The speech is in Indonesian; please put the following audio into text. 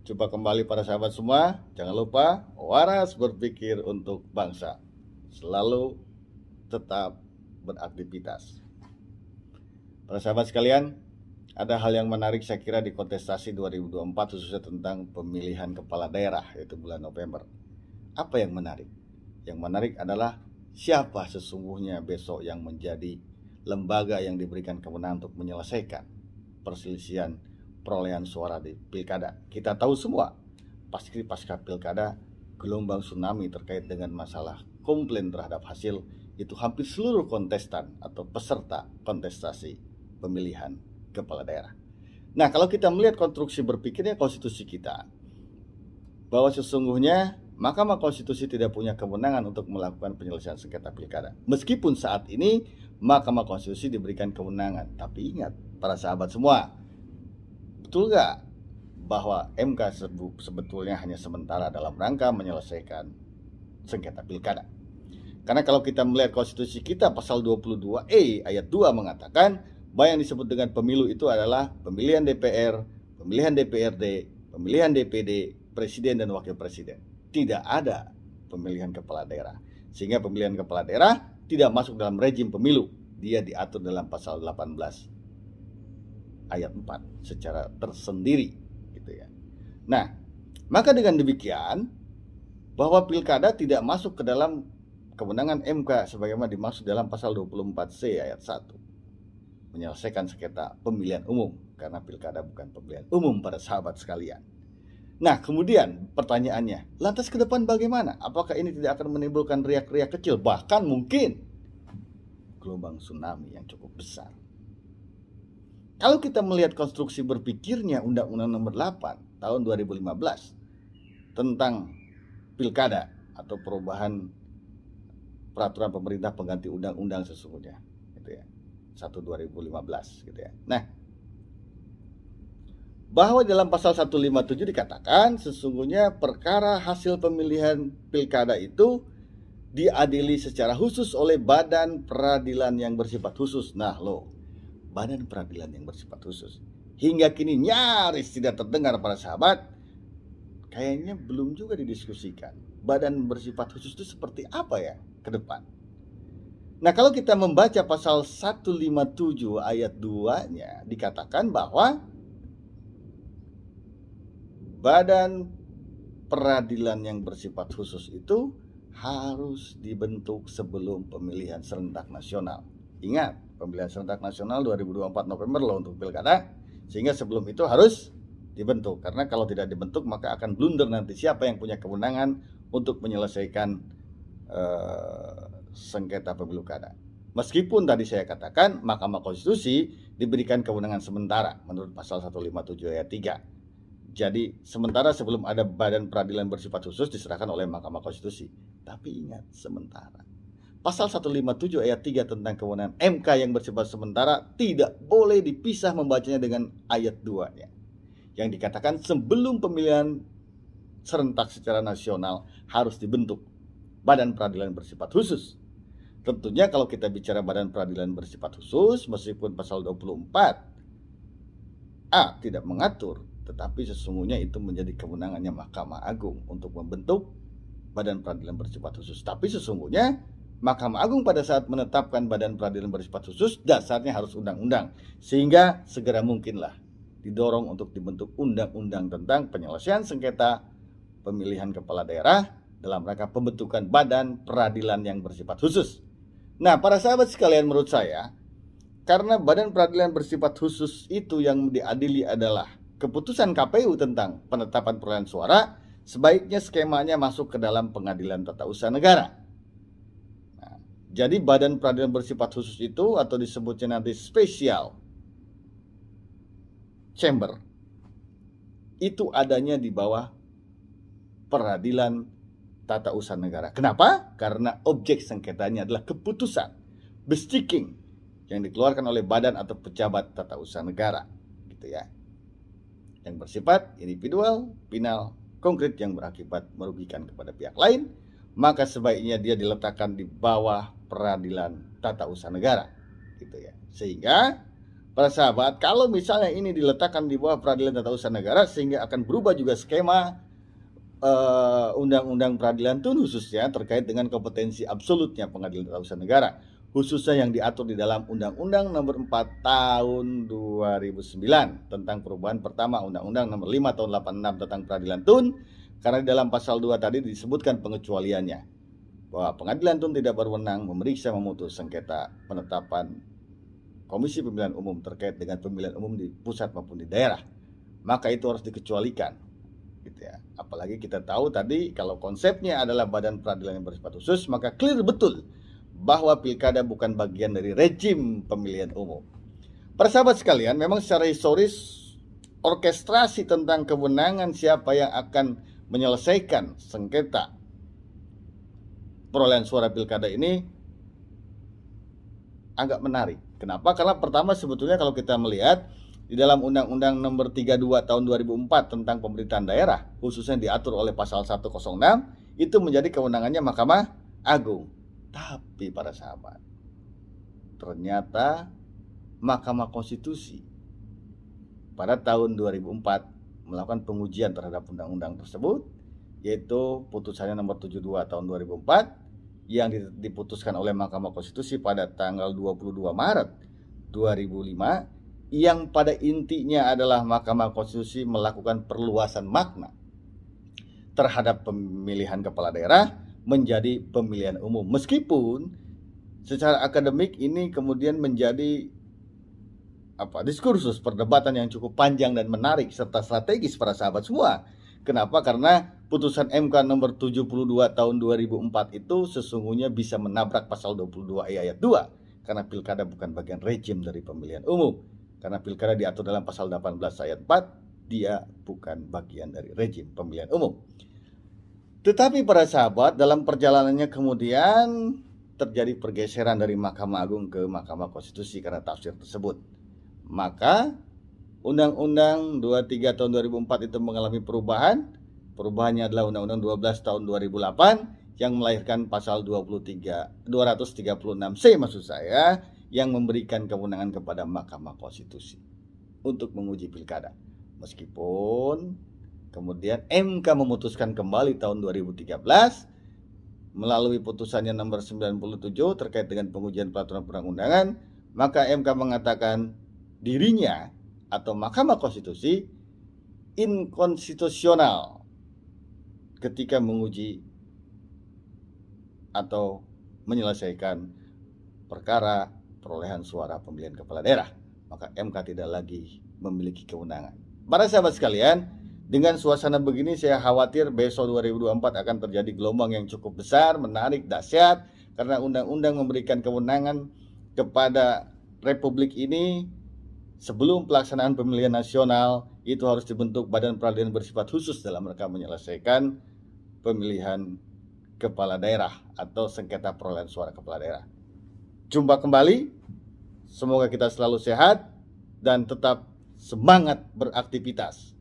Jumpa kembali para sahabat semua. Jangan lupa waras berpikir untuk bangsa. Selalu tetap beraktivitas. Para sahabat sekalian, ada hal yang menarik saya kira di kontestasi 2024 khususnya tentang pemilihan kepala daerah, yaitu bulan November. Apa yang menarik? Yang menarik adalah siapa sesungguhnya besok yang menjadi lembaga yang diberikan kewenangan untuk menyelesaikan perselisihan perolehan suara di pilkada. Kita tahu semua, pasca pilkada, gelombang tsunami terkait dengan masalah komplain terhadap hasil itu hampir seluruh kontestan atau peserta kontestasi pemilihan kepala daerah. Nah, kalau kita melihat konstruksi berpikirnya konstitusi kita, bahwa sesungguhnya Mahkamah Konstitusi tidak punya kewenangan untuk melakukan penyelesaian sengketa pilkada. Meskipun saat ini Mahkamah Konstitusi diberikan kewenangan. Tapi ingat, para sahabat semua, betul nggak bahwa MK sebetulnya hanya sementara dalam rangka menyelesaikan sengketa pilkada? Karena kalau kita melihat konstitusi kita pasal 22E ayat 2 mengatakan bahwa yang disebut dengan pemilu itu adalah pemilihan DPR, pemilihan DPRD, pemilihan DPD, presiden dan wakil presiden. Tidak ada pemilihan kepala daerah. Sehingga pemilihan kepala daerah tidak masuk dalam rejim pemilu. Dia diatur dalam pasal 18 ayat 4 secara tersendiri gitu ya. Nah, maka dengan demikian bahwa pilkada tidak masuk ke dalam kewenangan MK sebagaimana dimaksud dalam pasal 24C ayat 1. Menyelesaikan sengketa pemilihan umum, karena pilkada bukan pemilihan umum pada sahabat sekalian. Nah, kemudian pertanyaannya, lantas ke depan bagaimana? Apakah ini tidak akan menimbulkan riak-riak kecil, bahkan mungkin gelombang tsunami yang cukup besar? Kalau kita melihat konstruksi berpikirnya Undang-Undang Nomor 8 tahun 2015 tentang pilkada atau perubahan peraturan pemerintah pengganti undang-undang sesungguhnya, gitu ya, 1/2015, gitu ya. Nah, bahwa dalam pasal 157 dikatakan sesungguhnya perkara hasil pemilihan pilkada itu diadili secara khusus oleh badan peradilan yang bersifat khusus. Nah loh, badan peradilan yang bersifat khusus hingga kini nyaris tidak terdengar para sahabat. Kayaknya belum juga didiskusikan badan bersifat khusus itu seperti apa ya ke depan. Nah, kalau kita membaca pasal 157 ayat 2-nya dikatakan bahwa badan peradilan yang bersifat khusus itu harus dibentuk sebelum pemilihan serentak nasional. Ingat, pemilihan serentak nasional 2024 November loh untuk pilkada, sehingga sebelum itu harus dibentuk. Karena kalau tidak dibentuk maka akan blunder nanti siapa yang punya kewenangan untuk menyelesaikan sengketa pemilu kada. Meskipun tadi saya katakan Mahkamah Konstitusi diberikan kewenangan sementara menurut pasal 157 ayat 3. Jadi sementara sebelum ada badan peradilan bersifat khusus diserahkan oleh Mahkamah Konstitusi. Tapi ingat, sementara. Pasal 157 ayat 3 tentang kewenangan MK yang bersifat sementara tidak boleh dipisah membacanya dengan ayat 2-nya. Yang dikatakan sebelum pemilihan serentak secara nasional harus dibentuk badan peradilan bersifat khusus. Tentunya kalau kita bicara badan peradilan bersifat khusus, meskipun pasal 24A tidak mengatur, tetapi sesungguhnya itu menjadi kewenangannya Mahkamah Agung untuk membentuk badan peradilan bersifat khusus. Tapi sesungguhnya Mahkamah Agung pada saat menetapkan badan peradilan bersifat khusus dasarnya harus undang-undang. Sehingga segera mungkinlah didorong untuk dibentuk undang-undang tentang penyelesaian sengketa pemilihan kepala daerah dalam rangka pembentukan badan peradilan yang bersifat khusus. Nah, para sahabat sekalian, menurut saya karena badan peradilan bersifat khusus itu yang diadili adalah keputusan KPU tentang penetapan perolehan suara, sebaiknya skemanya masuk ke dalam pengadilan tata usaha negara. Nah, jadi badan peradilan bersifat khusus itu atau disebutnya nanti special chamber itu adanya di bawah peradilan tata usaha negara. Kenapa? Karena objek sengketanya adalah keputusan bestiking yang dikeluarkan oleh badan atau pejabat tata usaha negara, gitu ya, yang bersifat individual, final, konkret yang berakibat merugikan kepada pihak lain, maka sebaiknya dia diletakkan di bawah peradilan tata usaha negara, gitu ya. Sehingga para sahabat, kalau misalnya ini diletakkan di bawah Peradilan Tata Usaha Negara, sehingga akan berubah juga skema Undang-Undang Peradilan Tun, khususnya terkait dengan kompetensi absolutnya Pengadilan Tata Usaha Negara, khususnya yang diatur di dalam Undang-Undang Nomor 4 Tahun 2009 tentang perubahan pertama Undang-Undang Nomor 5 Tahun 86 tentang Peradilan Tun. Karena di dalam pasal 2 tadi disebutkan pengecualiannya, bahwa Pengadilan Tun tidak berwenang memeriksa memutus sengketa penetapan Komisi Pemilihan Umum terkait dengan pemilihan umum di pusat maupun di daerah. Maka itu harus dikecualikan, gitu ya. Apalagi kita tahu tadi kalau konsepnya adalah badan peradilan yang bersifat khusus, maka clear betul bahwa pilkada bukan bagian dari rejim pemilihan umum. Para sahabat sekalian, memang secara historis orkestrasi tentang kewenangan siapa yang akan menyelesaikan sengketa perolehan suara pilkada ini agak menarik. Kenapa? Karena pertama, sebetulnya kalau kita melihat di dalam Undang-Undang Nomor 32 Tahun 2004 tentang pemerintahan daerah, khususnya diatur oleh pasal 106, itu menjadi kewenangannya Mahkamah Agung. Tapi para sahabat, ternyata Mahkamah Konstitusi pada tahun 2004 melakukan pengujian terhadap undang-undang tersebut, yaitu putusannya nomor 72 tahun 2004 yang diputuskan oleh Mahkamah Konstitusi pada tanggal 22 Maret 2005, yang pada intinya adalah Mahkamah Konstitusi melakukan perluasan makna terhadap pemilihan kepala daerah menjadi pemilihan umum. Meskipun secara akademik ini kemudian menjadi diskursus perdebatan yang cukup panjang dan menarik serta strategis para sahabat semua. Kenapa? Karena putusan MK nomor 72 tahun 2004 itu sesungguhnya bisa menabrak pasal 22E ayat 2, karena pilkada bukan bagian rejim dari pemilihan umum. Karena pilkada diatur dalam pasal 18 ayat 4, dia bukan bagian dari rejim pemilihan umum. Tetapi para sahabat, dalam perjalanannya kemudian terjadi pergeseran dari Mahkamah Agung ke Mahkamah Konstitusi karena tafsir tersebut. Maka Undang-Undang 23 tahun 2004 itu mengalami perubahan. Perubahannya adalah Undang-Undang 12 tahun 2008 yang melahirkan pasal 236C maksud saya, yang memberikan kewenangan kepada Mahkamah Konstitusi untuk menguji pilkada. Meskipun kemudian MK memutuskan kembali tahun 2013 melalui putusannya nomor 97 terkait dengan pengujian peraturan perundang-undangan, maka MK mengatakan dirinya atau Mahkamah Konstitusi inkonstitusional ketika menguji atau menyelesaikan perkara perolehan suara pemilihan kepala daerah. Maka MK tidak lagi memiliki kewenangan. Para sahabat sekalian, dengan suasana begini saya khawatir besok 2024 akan terjadi gelombang yang cukup besar, menarik, dahsyat, karena undang-undang memberikan kewenangan kepada Republik ini. Sebelum pelaksanaan pemilihan nasional, itu harus dibentuk badan peradilan bersifat khusus dalam rangka menyelesaikan pemilihan kepala daerah atau sengketa perolehan suara kepala daerah. Jumpa kembali, semoga kita selalu sehat dan tetap semangat beraktivitas.